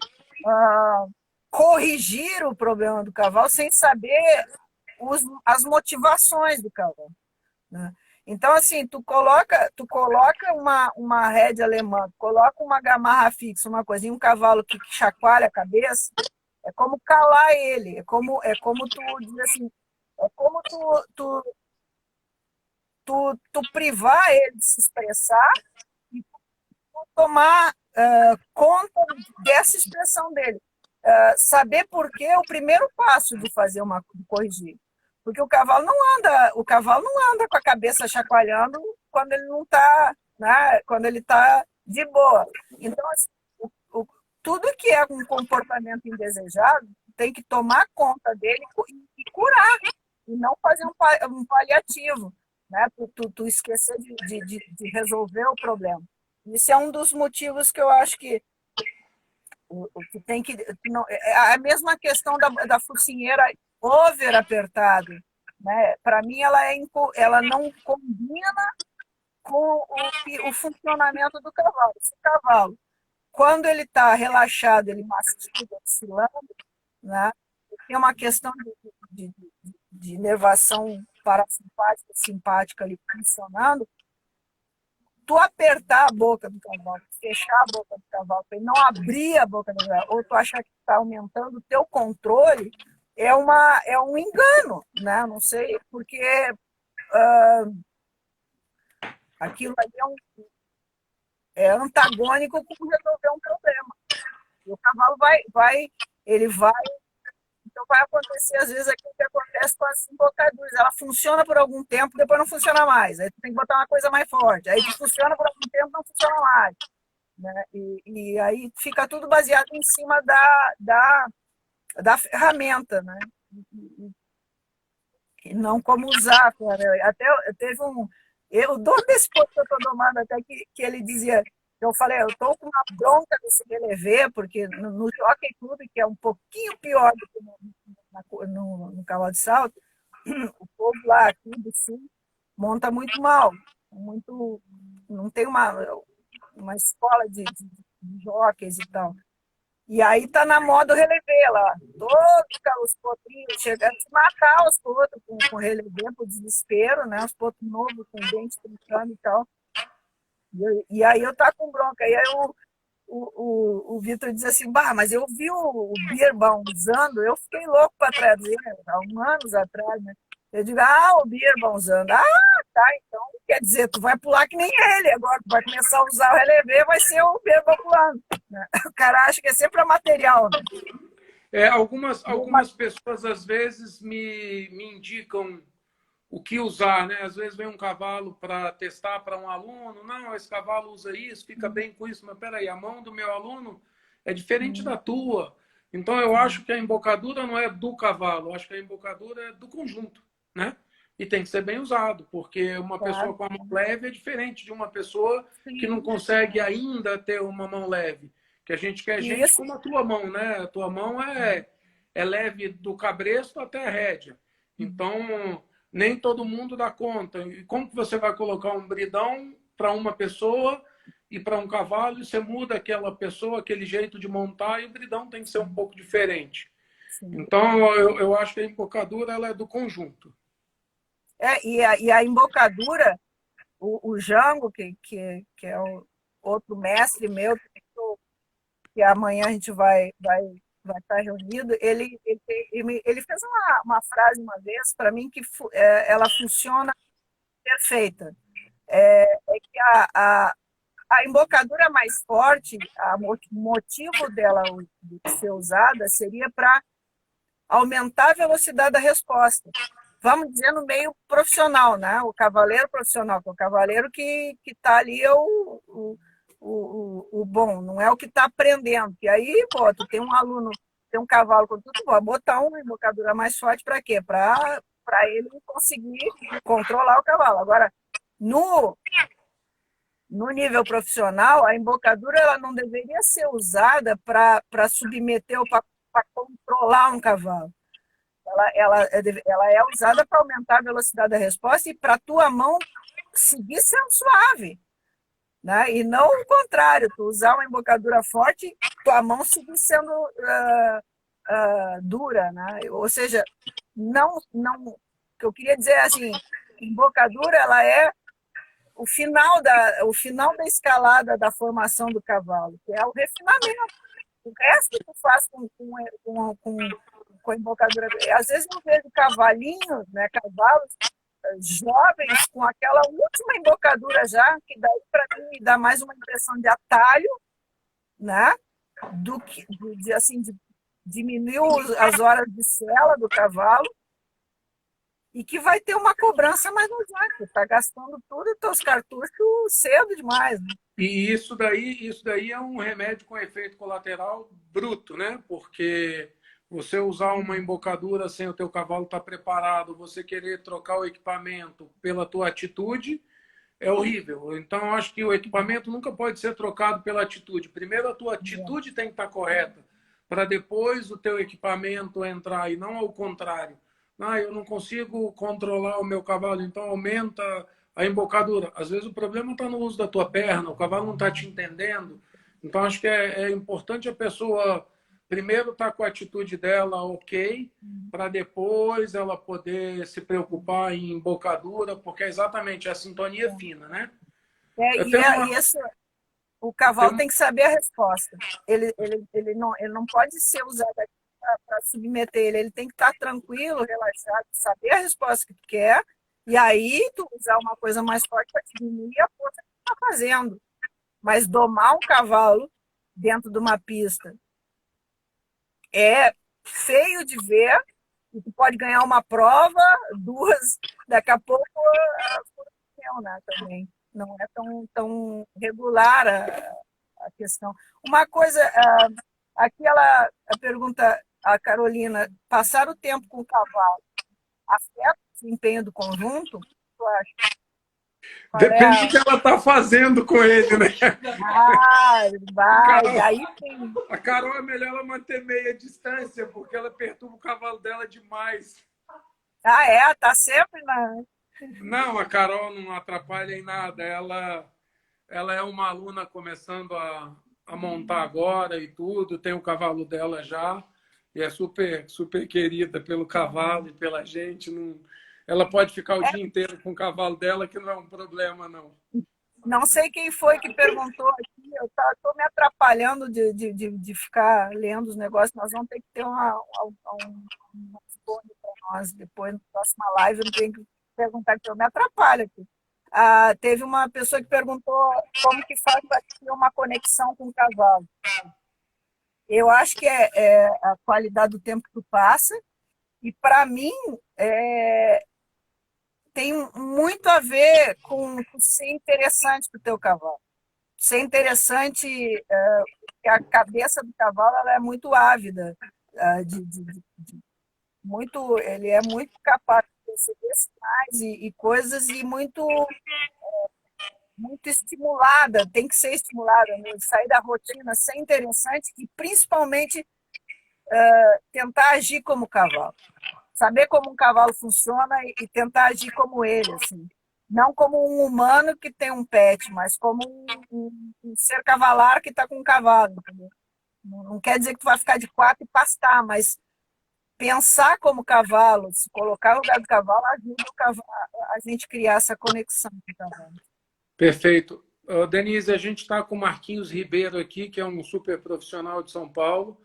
corrigir o problema do cavalo sem saber as motivações do cavalo, né? Então, assim, tu coloca uma rédea alemã, coloca uma gamarra fixa, uma coisinha, um cavalo que chacoalha a cabeça, é como calar ele, é como tu dizer assim, é como tu privar ele de se expressar e tu tomar conta dessa expressão dele. Saber por que é o primeiro passo de fazer de corrigir. Porque o cavalo não anda com a cabeça chacoalhando quando ele não está, né, quando ele está de boa. Então, assim, o, tudo que é um comportamento indesejado tem que tomar conta dele e curar, e não fazer um paliativo, né? Tu esquecer de resolver o problema. Isso é um dos motivos que eu acho que o que tem que. Não, é a mesma questão da focinheira over apertada. Né? Para mim, ela não combina com o funcionamento do cavalo. Esse cavalo, quando ele está relaxado, ele mastiga, oscilando, né? Tem uma questão de nervação parasimpática, simpática ali funcionando. Tu apertar a boca do cavalo, fechar a boca do cavalo, para ele não abrir a boca do cavalo, ou tu achar que está aumentando o teu controle, é um engano, né? Não sei, porque aquilo ali é antagônico com resolver um problema. E o cavalo ele vai. Então vai acontecer, às vezes, aquilo que acontece com as embocaduras. Ela funciona por algum tempo, depois não funciona mais. Aí tu tem que botar uma coisa mais forte. Aí funciona por algum tempo, não funciona mais. Né? E aí fica tudo baseado em cima da ferramenta, né? E não como usar. Cara. Até teve o dono desse ponto que eu estou domando, até que ele dizia. Eu falei, eu estou com uma bronca desse relevé, porque no Jockey Club, que é um pouquinho pior do que no cavalo de salto, o povo lá aqui do sul monta muito mal, não tem uma escola de jockeys e tal. E aí tá na moda o relevê lá. Todos os potrinhos chegando a matar os potros com relevê, por desespero, né? Os potros novos com dente trincando e tal. E aí eu tava com bronca. E aí o Vitor diz assim, bah, mas eu vi o Beerbaum usando, eu fiquei louco para trazer, há anos atrás, né? Eu digo, o Beerbaum usando. Tá, então quer dizer, tu vai pular que nem ele agora, tu vai começar a usar o relevê, vai ser o Beerbaum pulando. Né? O cara acha que é sempre a material, né? Algumas pessoas, às vezes, me indicam o que usar, né? Às vezes vem um cavalo para testar para um aluno, não, esse cavalo usa isso, fica bem com isso, mas peraí, a mão do meu aluno é diferente da tua. Então eu acho que a embocadura não é do cavalo, eu acho que a embocadura é do conjunto, né? E tem que ser bem usado, porque uma pessoa com a mão leve é diferente de uma pessoa que não consegue ainda ter uma mão leve. Que a gente quer gente como a tua mão, né? A tua mão é leve do cabresto até a rédea. Então nem todo mundo dá conta. E como que você vai colocar um bridão para uma pessoa e para um cavalo e você muda aquela pessoa, aquele jeito de montar e o bridão tem que ser um pouco diferente. Sim. Então, eu acho que a embocadura ela é do conjunto. E a embocadura, o Jango, que é o outro mestre meu, que amanhã a gente vai estar reunido, ele fez uma frase uma vez para mim que ela funciona perfeita. É que a embocadura mais forte, o motivo dela de ser usada seria para aumentar a velocidade da resposta. Vamos dizer no meio profissional, né? O cavaleiro profissional, que é o cavaleiro que está ali é o bom, não é o que está aprendendo. E aí, pô, tu tem um aluno, tem um cavalo com tudo, pode botar uma embocadura mais forte para quê? Para ele conseguir controlar o cavalo. Agora, no nível profissional, a embocadura ela não deveria ser usada para submeter ou para controlar um cavalo. Ela é usada para aumentar a velocidade da resposta e para a tua mão seguir sendo suave, né? E não o contrário, tu usar uma embocadura forte, tua mão seguir sendo dura, né? Ou seja, não, o que eu queria dizer é assim, embocadura ela é o final da escalada da formação do cavalo, que é o refinamento. O resto tu faz com a embocadura. Às vezes eu vejo cavalinhos, né, cavalos jovens com aquela última embocadura já, que daí para mim me dá mais uma impressão de atalho, né? Do que assim, de diminuir as horas de sela do cavalo e que vai ter uma cobrança mais adiante. Está gastando tudo os teus cartuchos cedo demais. Né? E isso daí é um remédio com efeito colateral bruto, né? Porque você usar uma embocadura sem o teu cavalo estar preparado, você querer trocar o equipamento pela tua atitude, é horrível. Então, eu acho que o equipamento nunca pode ser trocado pela atitude. Primeiro, a tua atitude tem que estar correta, para depois o teu equipamento entrar, e não ao contrário. Ah, eu não consigo controlar o meu cavalo, então aumenta a embocadura. Às vezes o problema está no uso da tua perna, o cavalo não está te entendendo. Então, acho que é importante a pessoa primeiro estar com a atitude dela ok, para depois ela poder se preocupar em embocadura, porque é exatamente a sintonia fina, né? Eu tenho uma, O cavalo tenho, tem que saber a resposta. Ele não pode ser usado para submeter ele. Ele tem que estar tranquilo, relaxado, saber a resposta que tu quer, e aí tu usar uma coisa mais forte para diminuir a força que tu está fazendo. Mas domar um cavalo dentro de uma pista é feio de ver, e tu pode ganhar uma prova, duas, daqui a pouco né, também. Não é tão regular a questão. Uma coisa, aqui ela pergunta a Carolina, passar o tempo com o cavalo afeta o desempenho do conjunto? Tu acha? depende do que ela está fazendo com ele, né? Vai, daí tem. A Carol é melhor ela manter meia distância, porque ela perturba o cavalo dela demais. Tá sempre na. Não, a Carol não atrapalha em nada. Ela é uma aluna começando a montar agora e tudo, tem o cavalo dela já, e é super, super querida pelo cavalo e pela gente. Não, ela pode ficar o dia inteiro com o cavalo dela, que não é um problema, não. Não sei quem foi que perguntou aqui, eu estou me atrapalhando de ficar lendo os negócios, nós vamos ter que ter um responde para nós depois, na próxima live, eu tenho que perguntar, que eu me atrapalho aqui. Teve uma pessoa que perguntou como que faz para ter uma conexão com o cavalo. Eu acho que é a qualidade do tempo que tu passa, e para mim tem muito a ver com ser interessante para o teu cavalo. Ser interessante, porque a cabeça do cavalo ela é muito ávida, ele é muito capaz de perceber sinais e coisas, e muito estimulada, tem que ser estimulada, né? Sair da rotina, ser interessante e principalmente tentar agir como cavalo. Saber como um cavalo funciona e tentar agir como ele, assim. Não como um humano que tem um pet, mas como um ser cavalar que está com um cavalo. Entendeu? Não quer dizer que tu vai ficar de quatro e pastar, mas pensar como cavalo, se colocar no lugar do cavalo, ajuda a gente criar essa conexão com o cavalo. Perfeito. Denise, a gente está com o Marquinhos Ribeiro aqui, que é um super profissional de São Paulo.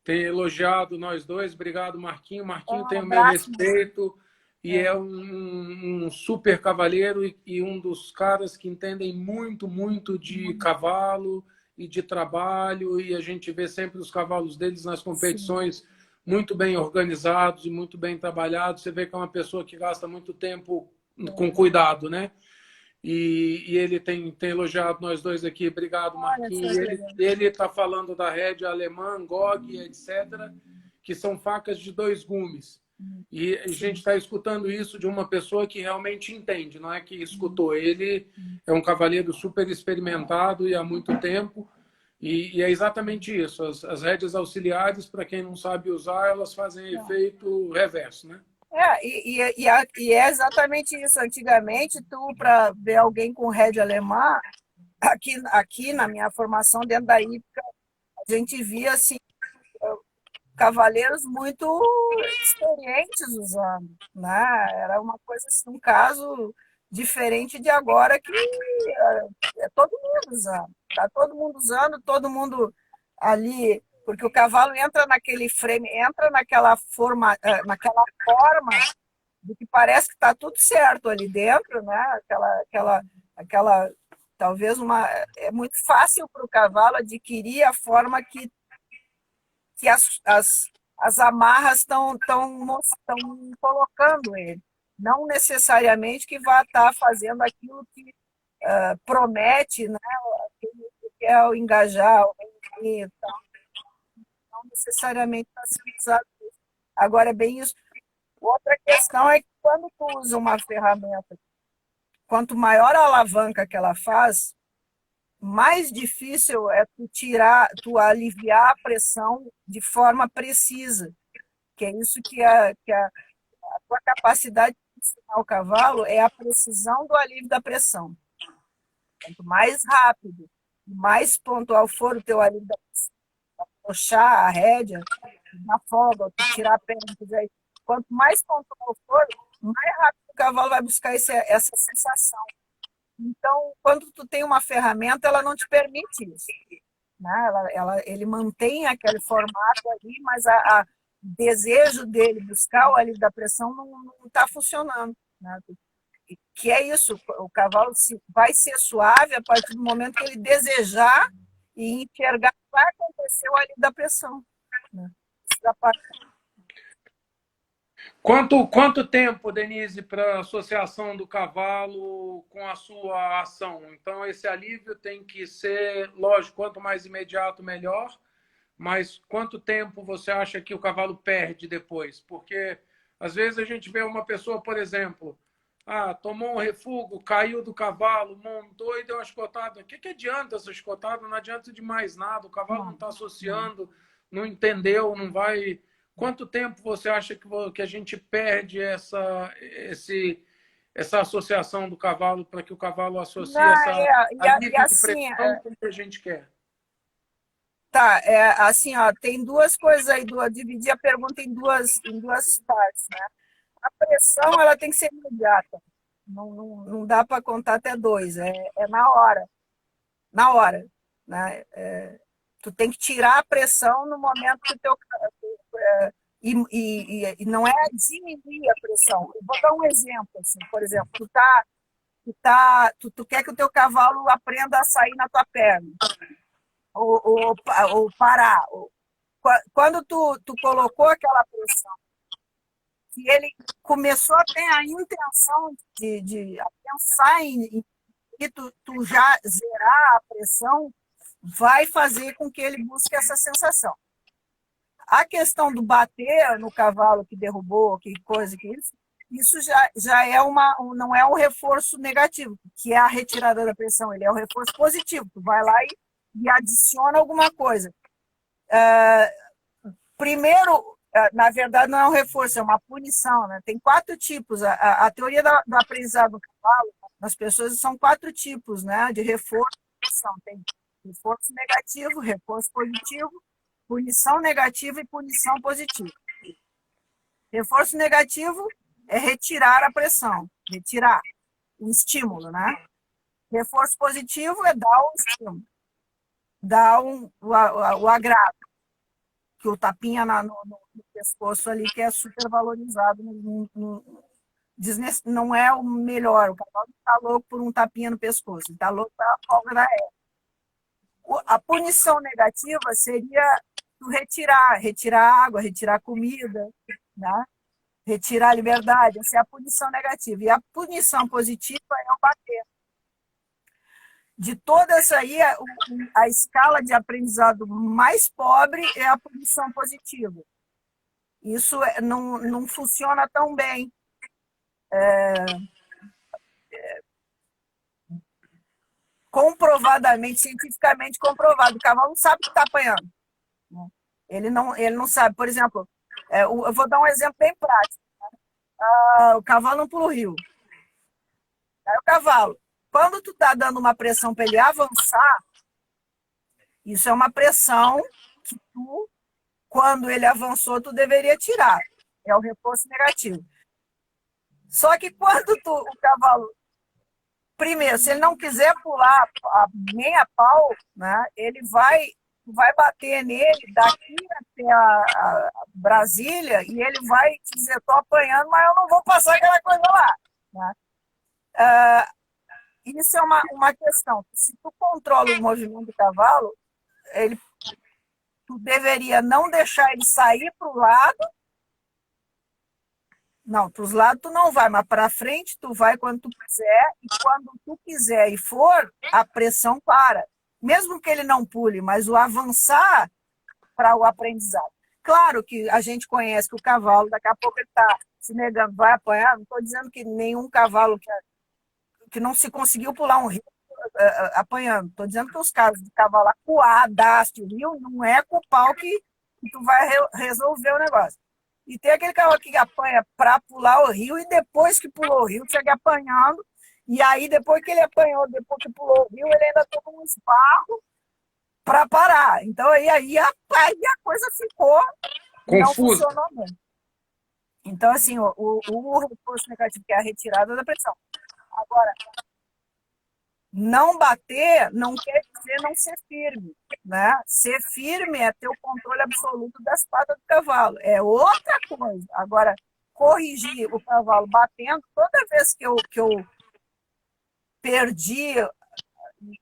Tem elogiado nós dois. Obrigado, Marquinho. Marquinho tem o meu respeito e é um super cavalheiro e um dos caras que entendem muito, muito de cavalo e de trabalho, e a gente vê sempre os cavalos deles nas competições muito bem organizados e muito bem trabalhados. Você vê que é uma pessoa que gasta muito tempo com cuidado, né? E ele tem elogiado nós dois aqui. Obrigado, Marquinhos. Ele está falando da rédea alemã, GOG, etc., que são facas de 2 gumes. E a gente está escutando isso de uma pessoa que realmente entende, não é que escutou. Ele é um cavaleiro super experimentado e há muito tempo. E é exatamente isso. As rédeas auxiliares, para quem não sabe usar, elas fazem efeito reverso, né? E é exatamente isso. Antigamente, tu, para ver alguém com rédea alemã, aqui na minha formação dentro da hípica, a gente via assim, cavaleiros muito experientes usando, né? Era uma coisa assim, um caso diferente de agora que é todo mundo usando. Tá todo mundo usando, todo mundo ali, porque o cavalo entra naquele frame, entra naquela forma de que parece que está tudo certo ali dentro, né? Aquela talvez é muito fácil para o cavalo adquirir a forma que as amarras estão colocando ele. Não necessariamente que vá estar fazendo aquilo que promete, né? Aquilo que quer o engajar, o reunir, não necessariamente está sendo usado isso. Agora, é bem isso. Outra questão é que quando tu usa uma ferramenta, quanto maior a alavanca que ela faz, mais difícil é tu aliviar a pressão de forma precisa, que é isso a tua capacidade de ensinar o cavalo é a precisão do alívio da pressão. Quanto mais rápido, mais pontual for o teu alívio da pressão, puxar a rédea, dar folga, tu tirar a perna, quanto mais pontual for, mais rápido o cavalo vai buscar essa sensação. Então, quando tu tem uma ferramenta, ela não te permite isso, né? Ele mantém aquele formato ali, mas o desejo dele buscar o alívio da pressão não está funcionando, né? Que é isso, o cavalo vai ser suave a partir do momento que ele desejar e enxergar que vai acontecer o alívio da pressão, né? Quanto tempo, Denise, para a associação do cavalo com a sua ação? Então, esse alívio tem que ser, lógico, quanto mais imediato, melhor, mas quanto tempo você acha que o cavalo perde depois? Porque, às vezes, a gente vê uma pessoa, por exemplo, tomou um refúgio, caiu do cavalo, montou e deu uma escotada. O que adianta essa escotada? Não adianta de mais nada, o cavalo não está associando, não entendeu, não vai... Quanto tempo você acha que a gente perde essa associação do cavalo para que o cavalo associe essa alívio de assim, pressão com o que a gente quer? tá, assim, ó, tem duas coisas aí, dividir a pergunta em duas partes, né? A pressão, ela tem que ser imediata, não dá para contar até dois, é na hora, né? Tu tem que tirar a pressão no momento que o teu e não é diminuir a pressão. Eu vou dar um exemplo, assim, por exemplo, tu quer que o teu cavalo aprenda a sair na tua perna, ou parar. Quando tu colocou aquela pressão, que ele começou a ter a intenção de pensar e tu já zerar a pressão, vai fazer com que ele busque essa sensação. A questão do bater no cavalo que derrubou, que coisa que isso já não é um reforço negativo, que é a retirada da pressão, ele é um reforço positivo. Tu vai lá e adiciona alguma coisa. Primeiro, na verdade, não é um reforço, é uma punição, né? Tem 4 tipos. A teoria do aprendizado do cavalo, nas pessoas, são 4 tipos, né, de reforço e punição. Tem reforço negativo, reforço positivo, punição negativa e punição positiva. Reforço negativo é retirar a pressão, retirar o estímulo, né? Reforço positivo é dar o estímulo, dar o agrado, que o tapinha no pescoço ali, que é super valorizado. Não é o melhor, o cavalo não está louco por um tapinha no pescoço, ele está louco pela folga da régua. A punição negativa seria retirar água, retirar comida, né? Retirar a liberdade, essa é a punição negativa. E a punição positiva é o bater. De todas aí, a escala de aprendizado mais pobre é a punição positiva. Isso não funciona tão bem. Comprovadamente, cientificamente comprovado. O cavalo não sabe que está apanhando. Ele não sabe. Por exemplo, eu vou dar um exemplo bem prático. o cavalo não pula o rio. Aí o cavalo, quando tu tá dando uma pressão para ele avançar, isso é uma pressão que tu, quando ele avançou, tu deveria tirar. É o reforço negativo. Só que quando o cavalo, primeiro, se ele não quiser pular nem a pau, né, ele vai bater nele daqui até a Brasília e ele vai dizer, estou apanhando, mas eu não vou passar aquela coisa lá. Né? Isso é uma questão. Se tu controla o movimento do cavalo, tu deveria não deixar ele sair para o lado. Não, para os lados tu não vai, mas para frente tu vai quando tu quiser, e quando tu quiser e for, a pressão para. Mesmo que ele não pule, mas o avançar para o aprendizado. Claro que a gente conhece que o cavalo, daqui a pouco ele está se negando, vai apanhar. Não estou dizendo que nenhum cavalo que não se conseguiu pular um rio apanhando. Estou dizendo que os casos de cavalo acuar, daste o rio, não é com o pau que tu vai resolver o negócio. E tem aquele cavalo que apanha para pular o rio e depois que pulou o rio, segue apanhando. E aí, depois que ele apanhou, depois que pulou o rio, ele ainda toma um esbarro para parar. Então, aí a coisa ficou e não Confuso. funcionou mesmo. Então, assim, o reforço negativo, que é a retirada da pressão. Agora, não bater não quer dizer não ser firme. Né? Ser firme é ter o controle absoluto das patas do cavalo. É outra coisa. Agora, corrigir o cavalo batendo, toda vez que eu perdi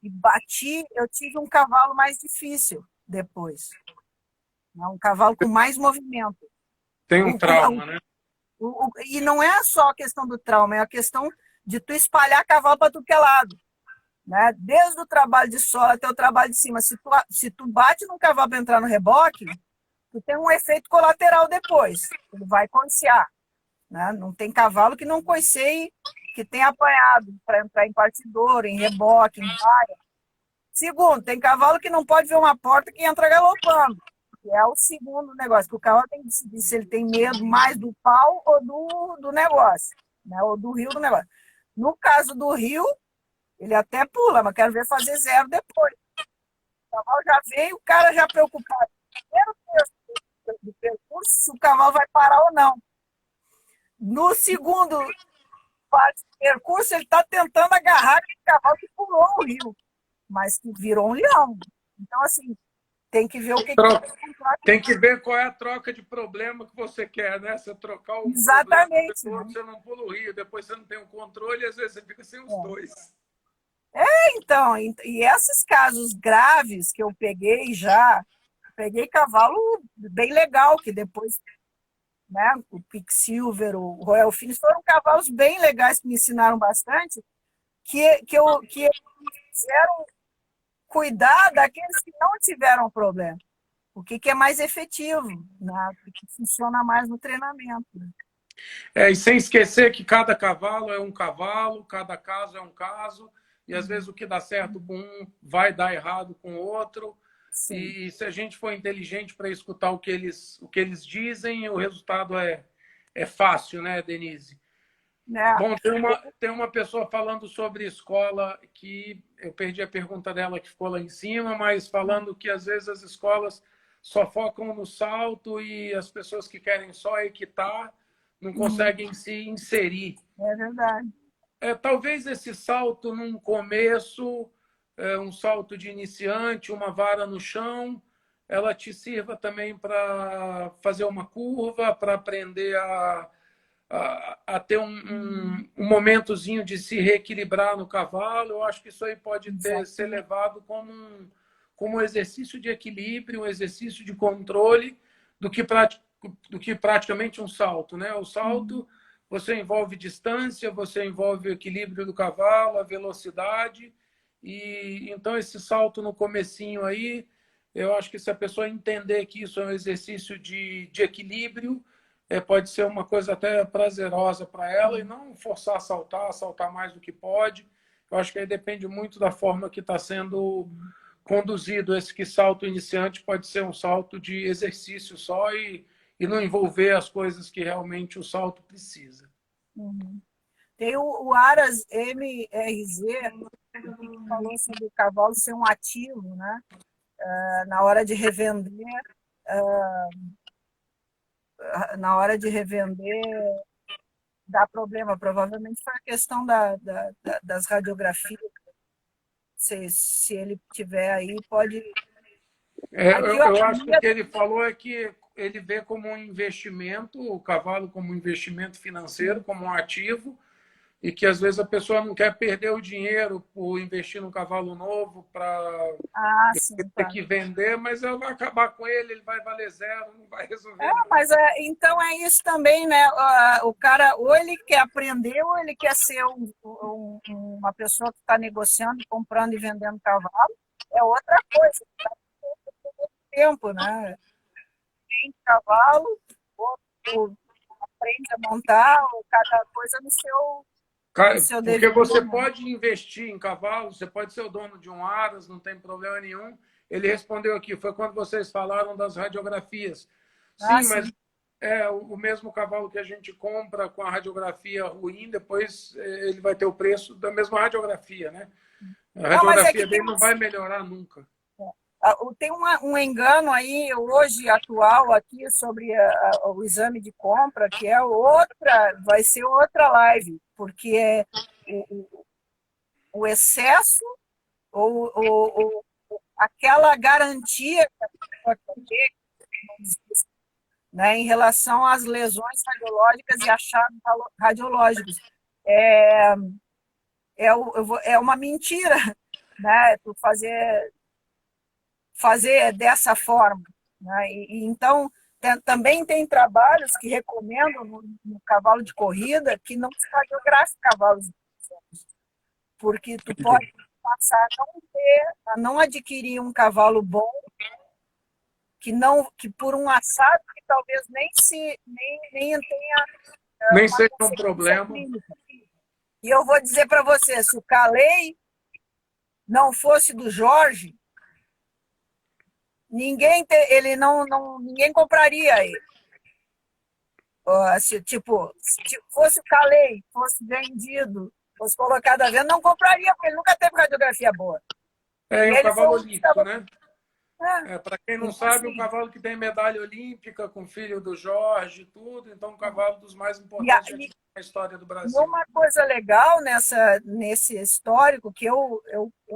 e bati, eu tive um cavalo mais difícil depois. Né? Um cavalo com mais movimento. Tem um trauma, né? E não é só a questão do trauma, é a questão de tu espalhar cavalo para tudo que é lado. Né? Desde o trabalho de solo até o trabalho de cima. Se tu bate num cavalo para entrar no reboque, tu tem um efeito colateral depois. Ele vai coicear. Né? Não tem cavalo que não coiceie, que tenha apanhado para entrar em partidor, em reboque, em vaia. Segundo, tem cavalo que não pode ver uma porta que entra galopando. Que é o segundo negócio, que o cavalo tem que decidir se ele tem medo mais do pau ou do negócio, né? Ou do rio do negócio. No caso do rio, ele até pula, mas quero ver fazer zero depois. O cavalo já veio, o cara já preocupado. Primeiro do percurso, se o cavalo vai parar ou não. No segundo parte do percurso, ele está tentando agarrar aquele cavalo que pulou o rio, mas que virou um leão. Então, assim, tem que ver o que tem que ver qual é a troca de problema que você quer, né? Você trocar um exatamente, problema, depois você não pula o rio, depois você não tem o controle e às vezes você fica sem os dois. Então, e esses casos graves que eu peguei peguei cavalo bem legal, que depois, né, o Quicksilver, o Royal Phoenix, foram cavalos bem legais que me ensinaram bastante, que fizeram cuidar daqueles que não tiveram problema. O que é mais efetivo, né? O que funciona mais no treinamento. Né? E sem esquecer que cada cavalo é um cavalo, cada caso é um caso, e às vezes o que dá certo com um vai dar errado com o outro. Sim. E se a gente for inteligente para escutar o que eles dizem, o resultado é fácil, né, Denise? Bom, tem uma pessoa falando sobre escola que eu perdi a pergunta dela que ficou lá em cima, mas falando que às vezes as escolas só focam no salto e as pessoas que querem só equitar não conseguem se inserir. É verdade. Talvez esse salto num começo, um salto de iniciante, uma vara no chão, ela te sirva também para fazer uma curva, para aprender a ter um momentozinho de se reequilibrar no cavalo. Eu acho que isso aí pode ser levado como um exercício de equilíbrio, um exercício de controle do que praticamente um salto, né? O salto, você envolve distância, você envolve o equilíbrio do cavalo, a velocidade, e então esse salto no comecinho aí, eu acho que se a pessoa entender que isso é um exercício de equilíbrio, pode ser uma coisa até prazerosa para ela e não forçar a saltar mais do que pode. Eu acho que aí depende muito da forma que está sendo conduzido. Esse que salto iniciante pode ser um salto de exercício só e não envolver as coisas que realmente o salto precisa. Uhum. Tem o Aras MRZ, que falou sobre o cavalo ser um ativo, né? Na hora de revender, na hora de revender dá problema. Provavelmente foi a questão das radiografias. Se ele tiver aí, pode. Aqui, ó, Eu acho que o que ele falou é que ele vê como um investimento, o cavalo como um investimento financeiro, como um ativo, e que às vezes a pessoa não quer perder o dinheiro por investir num cavalo novo para Ah, depois sim, ter tá. que vender, mas ela vai acabar com ele vai valer zero, não vai resolver Mas nada. então é isso também, né? O cara, ou ele quer aprender, ou ele quer ser uma pessoa que está negociando, comprando e vendendo cavalo. É outra coisa, tempo, né? Tem cavalo, outro aprende a montar, ou cada coisa no seu Porque devido você momento. pode investir em cavalo, você pode ser o dono de um Aras, não tem problema nenhum. Ele respondeu aqui, foi quando vocês falaram das radiografias. Ah, Sim, mas sim. é o mesmo cavalo que a gente compra com a radiografia ruim, depois ele vai ter o preço da mesma radiografia, né? A Não, mas é que radiografia dele não vai melhorar nunca. tem um engano aí hoje atual aqui sobre o exame de compra, que é outra, vai ser outra live, porque é o, o excesso ou aquela garantia que a pessoa quer ter, que não existe, né, em relação às lesões radiológicas e achados radiológicos. É, é uma mentira, né? Tu fazer dessa forma, né? Então, também tem trabalhos que recomendam no cavalo de corrida que não se radiografe cavalos, porque tu pode passar a não adquirir um cavalo bom, que por um assado que talvez nem tenha Nem uma seja um consequência problema. clínica. E eu vou dizer para você, se o Calais não fosse do Jorge, ele ninguém compraria ele. Se fosse o Calais, fosse vendido, fosse colocado à venda, não compraria, porque ele nunca teve radiografia boa. E E o ele foi cavalo um dos olímpico, né? é. Para quem não Então, sabe, um assim, cavalo que tem medalha olímpica, com filho do Jorge e tudo, então um cavalo dos mais e, a, importantes que a e, gente tem na história do e Brasil. uma coisa legal nesse histórico, que eu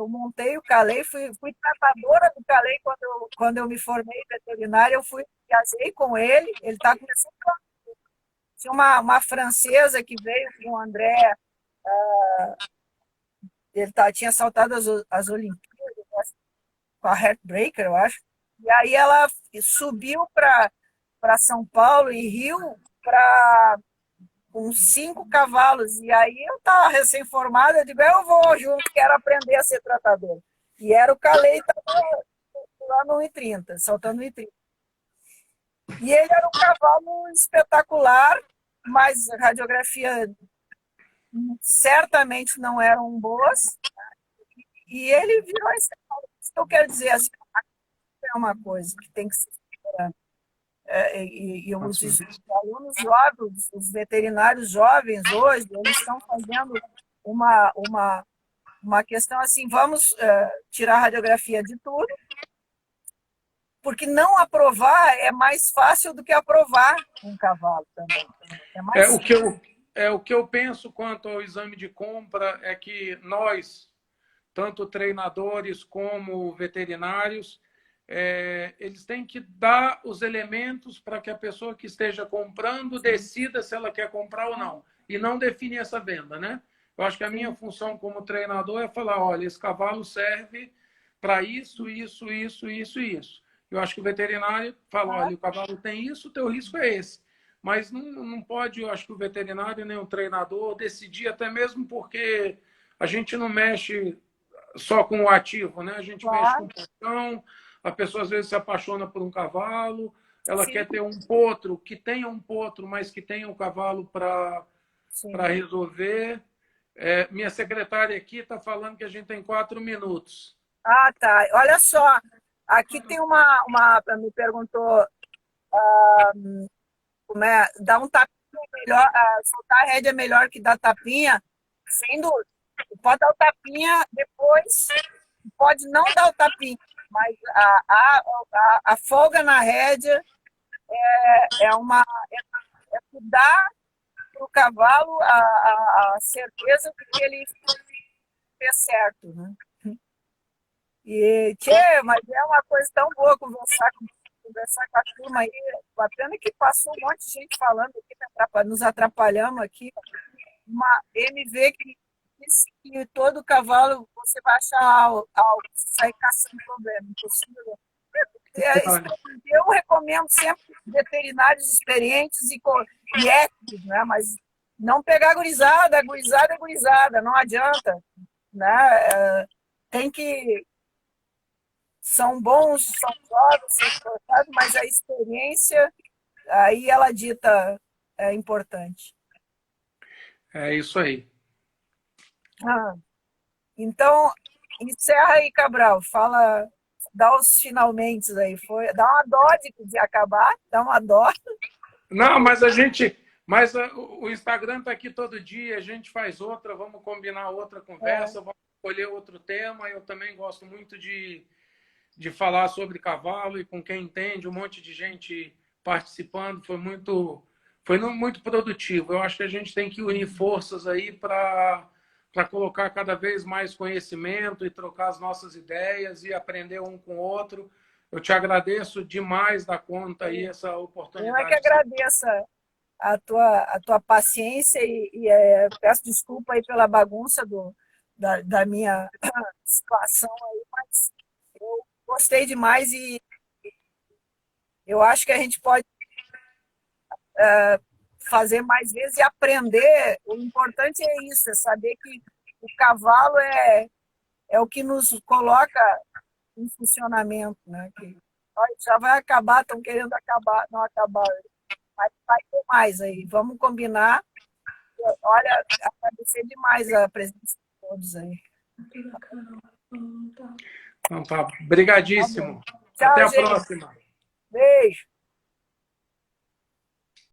montei o Calais, fui tratadora do Calais quando eu me formei veterinária, viajei com ele está começando. Tinha uma francesa que veio com o André, tinha saltado as Olimpíadas, com a Heartbreaker, eu acho. E aí ela subiu para São Paulo e Rio para com 5 cavalos. E aí eu estava recém-formada, eu digo, eu vou junto, quero aprender a ser tratador. E era o Calei, estava lá no 1,30, saltando 1,30. E ele era um cavalo espetacular, mas a radiografia certamente não eram boas. E ele virou esse cavalo. Isso que eu quero dizer, assim, é uma coisa que tem que ser. E os alunos jovens, os veterinários jovens hoje, eles estão fazendo uma, uma, uma questão assim, vamos tirar a radiografia de tudo, porque não aprovar é mais fácil do que aprovar um cavalo também. É É, mais o, que simples. eu, o que eu penso quanto ao exame de compra é que nós, tanto treinadores como veterinários, eles têm que dar os elementos para que a pessoa que esteja comprando Sim, decida se ela quer comprar ou não, e não definir essa venda, né? Eu acho que a minha sim. função como treinador é falar, olha, esse cavalo serve para isso, isso, isso, isso e isso. Eu acho que o veterinário fala, olha, o cavalo tem isso, o teu risco é esse. Mas não pode, eu acho que o veterinário nem o treinador decidir, até mesmo porque a gente não mexe só com o ativo, né? A gente mexe com Claro, paixão, a pessoa às vezes se apaixona por um cavalo, ela sim, quer ter um potro, que tenha um potro, mas que tenha um cavalo para sim. resolver. Minha secretária aqui está falando que a gente tem 4 minutos. Ah, tá. Olha só, aqui tem me perguntou como dá um tapa melhor, soltar a rédea é melhor que dar tapinha, sem dúvida. Pode dar o tapinha depois, pode não dar o tapinha, mas a folga na rédea é uma é dar para o cavalo a certeza de que ele fez certo, né? E, mas é uma coisa tão boa conversar com a turma aí. A pena que passou um monte de gente falando aqui, nos atrapalhamos aqui. Uma MV que disse que todo cavalo você vai achar algo, sair caçando problema, impossível. Eu recomendo sempre veterinários experientes e éticos, né? Mas não pegar a gurizada é gurizada, não adianta. Né? Tem que. São bons, são jovens, são esforçados, mas a experiência, aí ela dita é importante. É isso aí. Então, encerra aí, Cabral. Fala, dá os finalmente aí. Dá uma dó de acabar, dá uma dó. Não, mas o Instagram está aqui todo dia, a gente faz outra, vamos combinar outra conversa, vamos escolher outro tema. Eu também gosto muito de falar sobre cavalo e com quem entende, um monte de gente participando, foi muito produtivo. Eu acho que a gente tem que unir forças aí para colocar cada vez mais conhecimento e trocar as nossas ideias e aprender um com o outro. Eu te agradeço demais da conta aí essa oportunidade. Eu é que agradeço a tua paciência e peço desculpa aí pela bagunça da minha situação aí, mas eu gostei demais e eu acho que a gente pode fazer mais vezes e aprender. O importante é isso, é saber que o cavalo é o que nos coloca em funcionamento, né? Que já vai acabar, estão querendo acabar, não acabar, mas vai ter mais aí. Vamos combinar. Olha, agradecer demais a presença de todos aí. Então tá, brigadíssimo. Tchau, até a gente. próxima. Beijo.